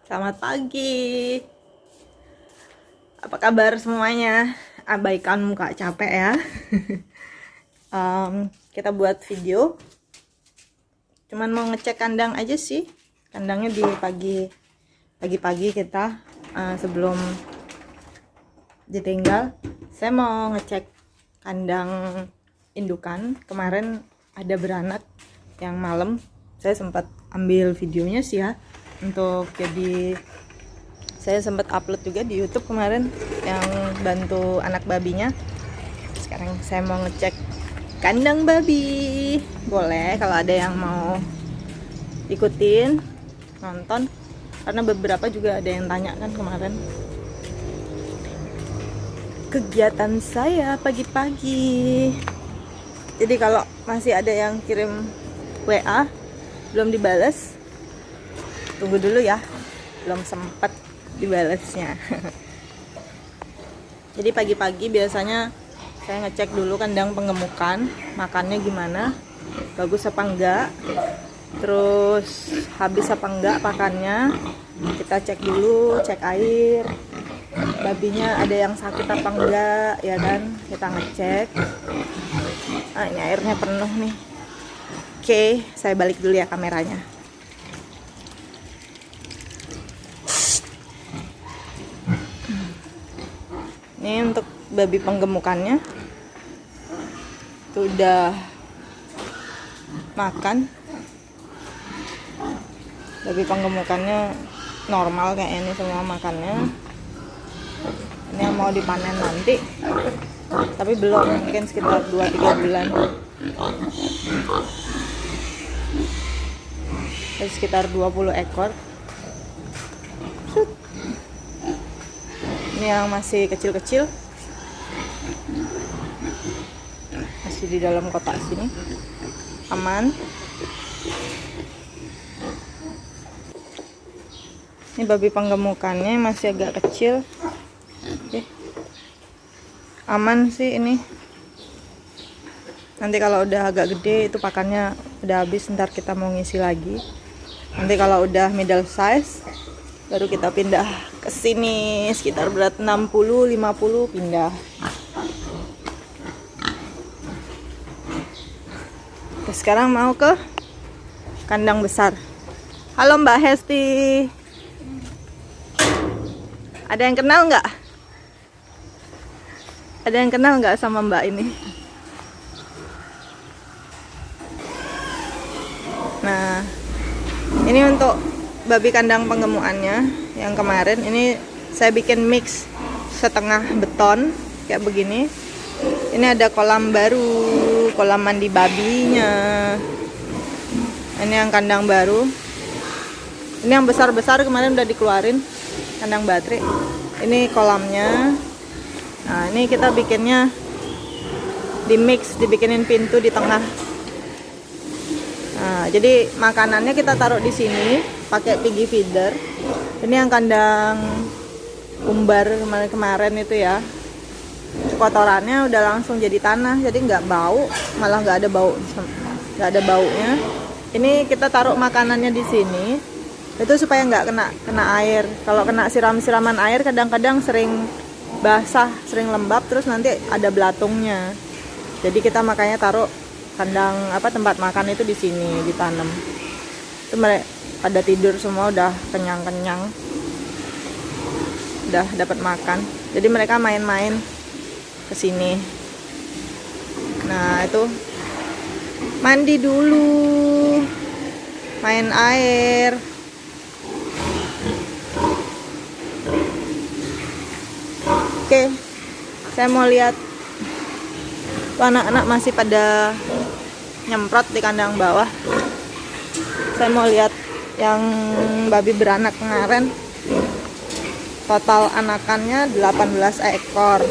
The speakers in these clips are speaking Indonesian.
Selamat pagi. Apa kabar semuanya? Abaikan muka capek ya. Kita buat video. Cuman mau ngecek kandang aja sih. Kandangnya di pagi-pagi kita sebelum ditinggal. Saya mau ngecek kandang indukan. Kemarin ada beranak yang malam. Saya sempat ambil videonya sih ya. Jadi saya sempat upload juga di YouTube kemarin yang bantu anak babinya. Sekarang saya mau ngecek kandang babi. Boleh kalau ada yang mau ikutin nonton, karena beberapa juga ada yang tanya kan kemarin. Kegiatan saya pagi-pagi. Jadi kalau masih ada yang kirim WA belum dibales, tunggu dulu ya, belum sempat dibalasnya. Jadi pagi-pagi biasanya saya ngecek dulu kandang penggemukan, makannya gimana, bagus apa enggak, terus habis apa enggak pakannya, kita cek dulu, cek air, babinya ada yang sakit apa enggak, ya kan, kita ngecek. Ini airnya penuh nih. Oke, saya balik dulu ya kameranya. Ini untuk babi penggemukannya itu udah makan. Babi penggemukannya normal kayak ini semua makannya. Ini yang mau dipanen nanti, tapi belum, mungkin sekitar 2-3 bulan. Ada sekitar 20 ekor. Ini yang masih kecil-kecil, masih di dalam kotak sini, aman. Ini babi penggemukannya masih agak kecil. Oke. Aman sih ini. Nanti kalau udah agak gede itu pakannya udah habis, ntar kita mau ngisi lagi. Nanti kalau udah middle size baru kita pindah ke sini, sekitar berat 60-50 pindah. Oke, sekarang mau ke kandang besar. Halo Mbak Hesti. Ada yang kenal nggak? Ada yang kenal nggak sama Mbak ini? Nah, ini untuk babi kandang penggemukannya yang kemarin. Ini saya bikin mix setengah beton kayak begini. Ini ada kolam baru, kolam mandi babinya. Ini yang kandang baru. Ini yang besar-besar kemarin udah dikeluarin, kandang baterai. Ini kolamnya. Nah, ini kita bikinnya di mix, dibikinin pintu di tengah. Nah, jadi makanannya kita taruh di sini pakai piggy feeder. Ini yang kandang umbar kemarin itu ya. Kotorannya udah langsung jadi tanah, jadi nggak bau, malah nggak ada baunya. Ini kita taruh makanannya di sini, itu supaya nggak kena air. Kalau kena siraman air kadang-kadang sering basah, sering lembab, terus nanti ada belatungnya. Jadi kita makanya taruh kandang tempat makan itu di sini, ditanam. Itu mereka pada tidur semua, udah kenyang-kenyang, udah dapat makan. Jadi mereka main-main ke sini. Nah, itu mandi dulu, main air. Oke, saya mau lihat anak-anak masih pada nyemprot di kandang bawah. Saya mau lihat yang babi beranak kemarin. Total anakannya 18 ekor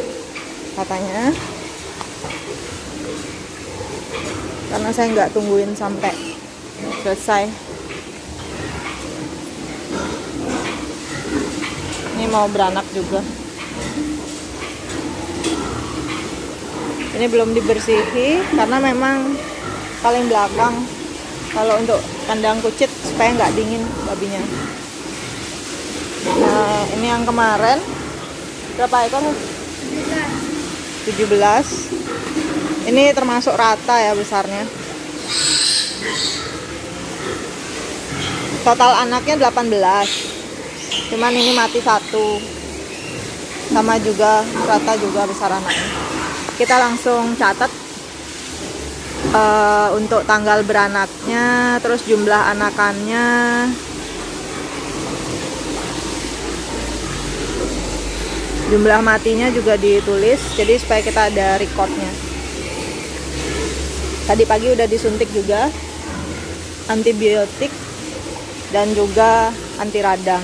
katanya. Karena saya nggak tungguin sampai selesai. Ini mau beranak juga. Ini belum dibersihi karena memang paling belakang. Kalau untuk kandang kucit supaya nggak dingin babinya. Nah, ini yang kemarin berapa ekor? 17. Ini termasuk rata ya besarnya. Total anaknya 18. Cuman ini mati 1. Sama juga rata juga besar anaknya. Kita langsung catat untuk tanggal beranaknya, terus jumlah anakannya. Jumlah matinya juga ditulis, jadi supaya kita ada recordnya. Tadi pagi udah disuntik juga antibiotik dan juga anti radang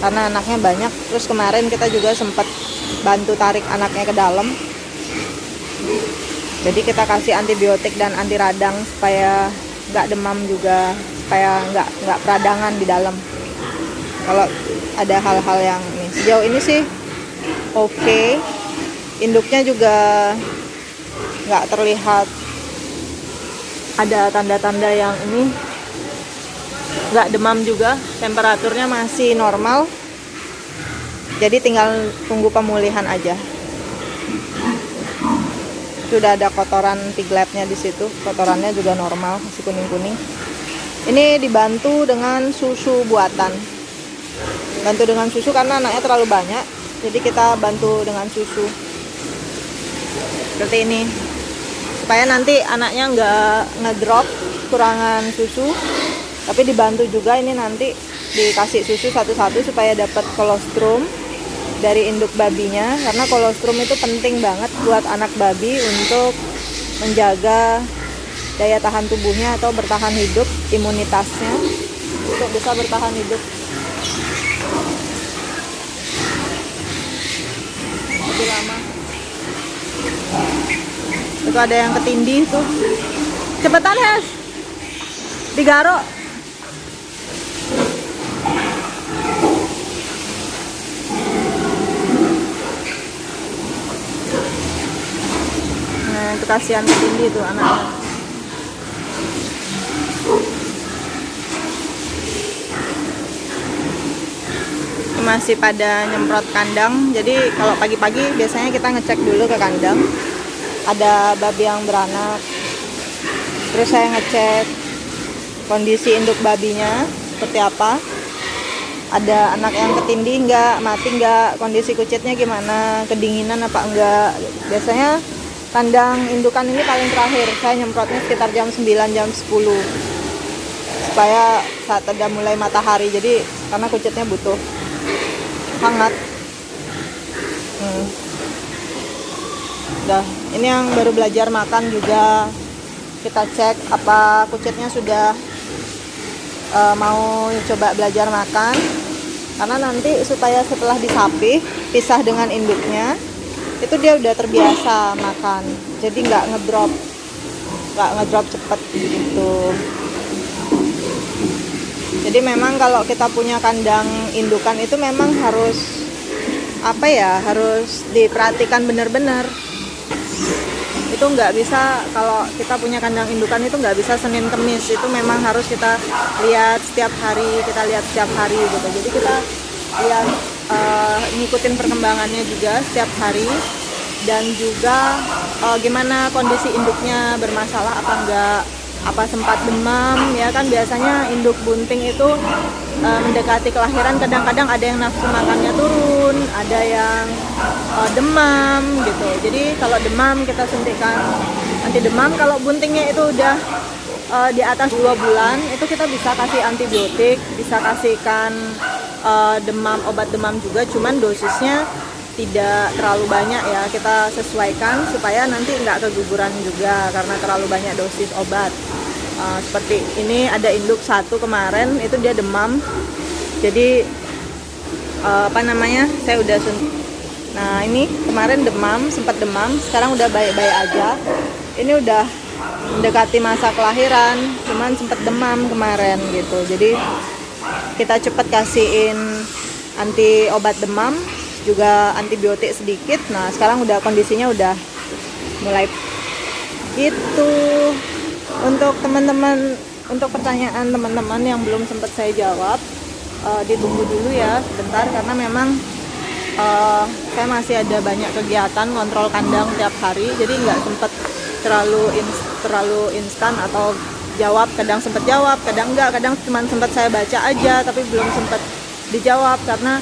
karena anaknya banyak. Terus kemarin kita juga sempat bantu tarik anaknya ke dalam, jadi kita kasih antibiotik dan anti radang supaya nggak demam juga, supaya nggak peradangan di dalam kalau ada hal-hal yang ini. Sejauh ini sih oke. Induknya juga nggak terlihat ada tanda-tanda yang ini, nggak demam juga, temperaturnya masih normal, jadi tinggal tunggu pemulihan aja. Sudah ada kotoran pigletnya di situ, kotorannya juga normal, masih kuning-kuning. Ini dibantu dengan susu buatan, bantu dengan susu karena anaknya terlalu banyak, jadi kita bantu dengan susu seperti ini supaya nanti anaknya nggak ngedrop kurangan susu, tapi dibantu juga ini nanti dikasih susu satu-satu supaya dapat kolostrum dari induk babinya, karena kolostrum itu penting banget buat anak babi untuk menjaga daya tahan tubuhnya atau bertahan hidup, imunitasnya untuk bisa bertahan hidup lebih lama. Itu ada yang ketindih tuh, cepetan Hes, digaro. Nah itu kasihan ketindih tuh anaknya. Masih pada nyemprot kandang, jadi kalau pagi-pagi biasanya kita ngecek dulu ke kandang ada babi yang beranak, terus saya ngecek kondisi induk babinya seperti apa, ada anak yang ketindih nggak, mati nggak, kondisi kucitnya gimana, kedinginan apa enggak. Biasanya kandang indukan ini paling terakhir saya nyemprotnya sekitar jam 9, jam 10 supaya saat udah mulai matahari, jadi karena kucitnya butuh hangat. Udah, ini yang baru belajar makan juga kita cek apa kucitnya sudah mau coba belajar makan, karena nanti supaya setelah disapih pisah dengan induknya itu dia udah terbiasa makan, jadi nggak ngedrop cepet gitu. Jadi memang kalau kita punya kandang indukan itu memang harus harus diperhatikan benar-benar. Itu nggak bisa, kalau kita punya kandang indukan itu nggak bisa Senin Kemis, itu memang harus kita lihat setiap hari, gitu. Jadi kita lihat ngikutin perkembangannya juga setiap hari, dan juga gimana kondisi induknya, bermasalah apa enggak, apa sempat demam ya kan. Biasanya induk bunting itu mendekati kelahiran kadang-kadang ada yang nafsu makannya turun, ada yang demam gitu. Jadi kalau demam kita suntikan anti demam. Kalau buntingnya itu udah di atas 2 bulan itu kita bisa kasih antibiotik, bisa kasihkan obat demam juga, cuman dosisnya tidak terlalu banyak ya, kita sesuaikan supaya nanti nggak keguguran juga karena terlalu banyak dosis obat. Seperti ini ada induk satu kemarin itu dia demam, jadi saya udah suntik. Nah ini kemarin sempat demam, sekarang udah baik-baik aja. Ini udah mendekati masa kelahiran, cuman sempat demam kemarin gitu. Jadi kita cepat kasihin obat demam, juga antibiotik sedikit. Nah sekarang kondisinya udah mulai gitu. Untuk teman-teman, untuk pertanyaan teman-teman yang belum sempat saya jawab, ditunggu dulu ya sebentar, karena memang saya masih ada banyak kegiatan kontrol kandang tiap hari, jadi nggak sempet terlalu instan atau jawab. Kadang sempet jawab, kadang enggak, kadang cuma sempat saya baca aja tapi belum sempet dijawab, karena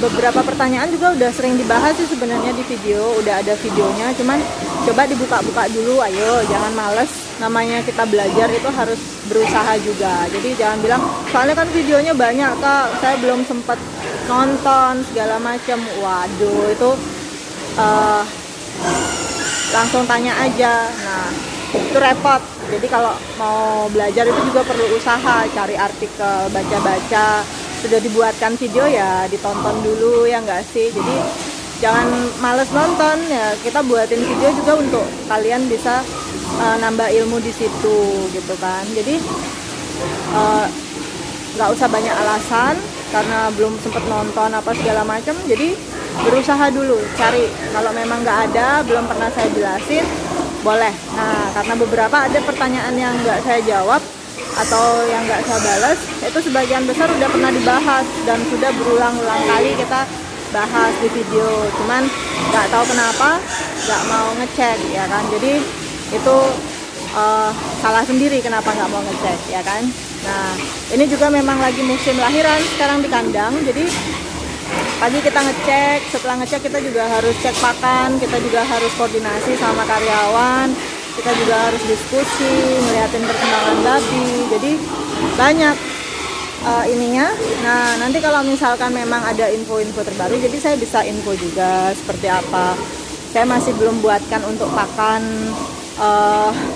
beberapa pertanyaan juga udah sering dibahas sih sebenarnya di video, udah ada videonya, cuman coba dibuka-buka dulu, ayo jangan males, namanya kita belajar itu harus berusaha juga. Jadi jangan bilang soalnya kan videonya banyak kak, saya belum sempat nonton segala macam. Waduh, itu langsung tanya aja. Nah, itu repot. Jadi kalau mau belajar itu juga perlu usaha, cari artikel, baca-baca. Sudah dibuatkan video ya ditonton dulu ya enggak sih. Jadi jangan males nonton ya, kita buatin video juga untuk kalian bisa nambah ilmu di situ gitu kan. Jadi nggak usah banyak alasan karena belum sempet nonton apa segala macam. Jadi berusaha dulu cari, kalau memang nggak ada, belum pernah saya jelasin, boleh. Nah, karena beberapa ada pertanyaan yang nggak saya jawab atau yang nggak saya balas, itu sebagian besar udah pernah dibahas dan sudah berulang-ulang kali kita bahas di video, cuman nggak tahu kenapa nggak mau ngecek ya kan. Jadi itu salah sendiri kenapa nggak mau ngecek ya kan. Nah, ini juga memang lagi musim lahiran sekarang di kandang, jadi pagi kita ngecek, setelah ngecek kita juga harus cek pakan, kita juga harus koordinasi sama karyawan, kita juga harus diskusi, ngeliatin perkembangan babi. Jadi banyak ininya. Nah, nanti kalau misalkan memang ada info-info terbaru, jadi saya bisa info juga seperti apa. Saya masih belum buatkan untuk pakan,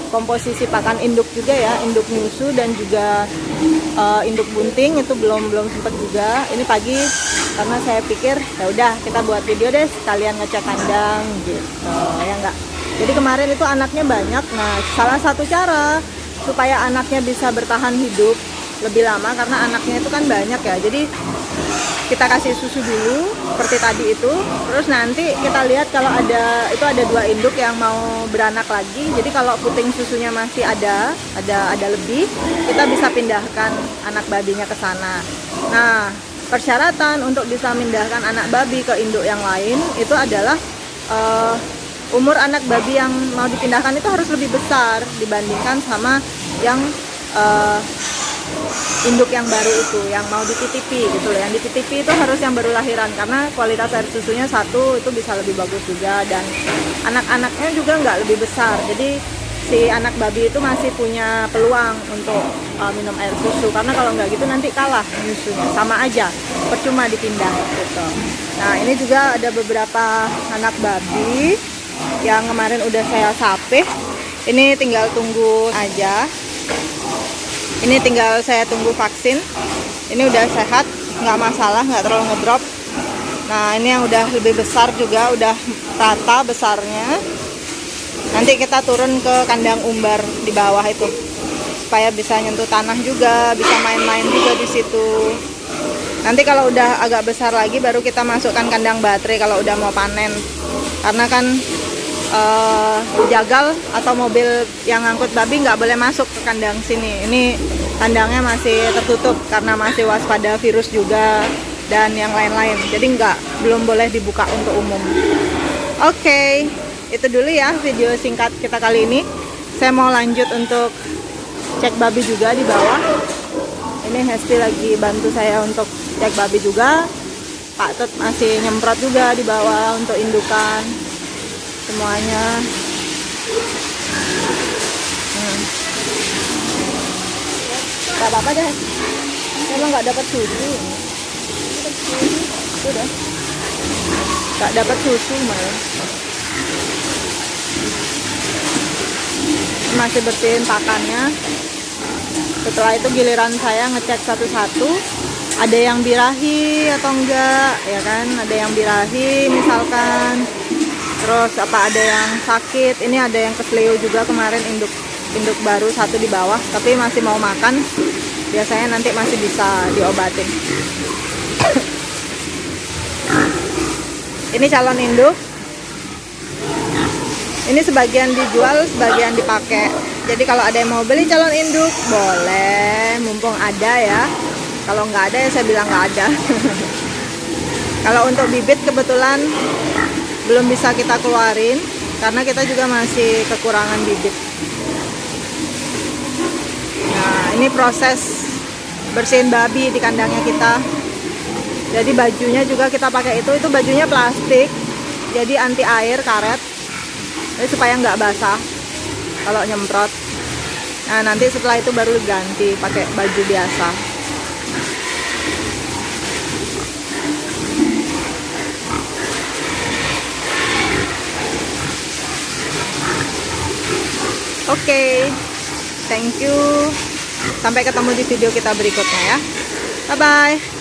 komposisi pakan induk juga ya, induk nyusu dan juga induk bunting itu belum sempat juga. Ini pagi karena saya pikir ya udah kita buat video deh sekalian ngecek kandang gitu ya enggak. Jadi kemarin itu anaknya banyak. Nah, salah satu cara supaya anaknya bisa bertahan hidup lebih lama karena anaknya itu kan banyak ya. Jadi kita kasih susu dulu seperti tadi itu. Terus nanti kita lihat kalau ada 2 induk yang mau beranak lagi. Jadi kalau puting susunya masih ada lebih, kita bisa pindahkan anak babinya ke sana. Nah, persyaratan untuk bisa memindahkan anak babi ke induk yang lain itu adalah umur anak babi yang mau dipindahkan itu harus lebih besar dibandingkan sama yang induk yang baru itu, yang mau dititipi gitu loh. Yang dititipi itu harus yang baru lahiran karena kualitas air susunya satu itu bisa lebih bagus juga, dan anak-anaknya juga nggak lebih besar. Jadi si anak babi itu masih punya peluang untuk minum air susu, karena kalau nggak gitu nanti kalah nyusunya, sama aja percuma dipindah gitu. Nah, ini juga ada beberapa anak babi yang kemarin udah saya sapih, ini tinggal tunggu aja. Ini tinggal saya tunggu vaksin. Ini udah sehat, nggak masalah, nggak terlalu ngedrop. Nah, ini yang udah lebih besar juga, udah rata besarnya. Nanti kita turun ke kandang umbar di bawah itu, supaya bisa nyentuh tanah juga, bisa main-main juga di situ. Nanti kalau udah agak besar lagi, baru kita masukkan kandang baterai kalau udah mau panen. Karena kan jagal atau mobil yang ngangkut babi nggak boleh masuk ke kandang sini. Ini kandangnya masih tertutup karena masih waspada virus juga dan yang lain-lain. Jadi belum boleh dibuka untuk umum. Oke, itu dulu ya video singkat kita kali ini. Saya mau lanjut untuk cek babi juga di bawah. Ini Hesti lagi bantu saya untuk cek babi juga. Pak Tut masih nyemprot juga di bawah untuk indukan semuanya. Gak apa-apa deh, memang nggak dapat susu. Sudah nggak dapat susu malah. Masih bersihin pakannya. Setelah itu giliran saya ngecek satu-satu, ada yang birahi atau enggak ya kan, ada yang birahi misalkan. Terus apa ada yang sakit, ini ada yang kesleo juga kemarin, induk baru satu di bawah tapi masih mau makan, biasanya nanti masih bisa diobatin. Ini calon induk, ini sebagian dijual, sebagian dipakai. Jadi kalau ada yang mau beli calon induk boleh, mumpung ada ya. Kalau nggak ada ya saya bilang nggak ada. Kalau untuk bibit kebetulan belum bisa kita keluarin karena kita juga masih kekurangan bibit. Nah, ini proses bersihin babi di kandangnya kita. Jadi bajunya juga kita pakai itu bajunya plastik, jadi anti air karet, jadi supaya nggak basah kalau nyemprot. Nah, nanti setelah itu baru ganti pakai baju biasa. Oke, thank you. Sampai ketemu di video kita berikutnya ya. Bye-bye.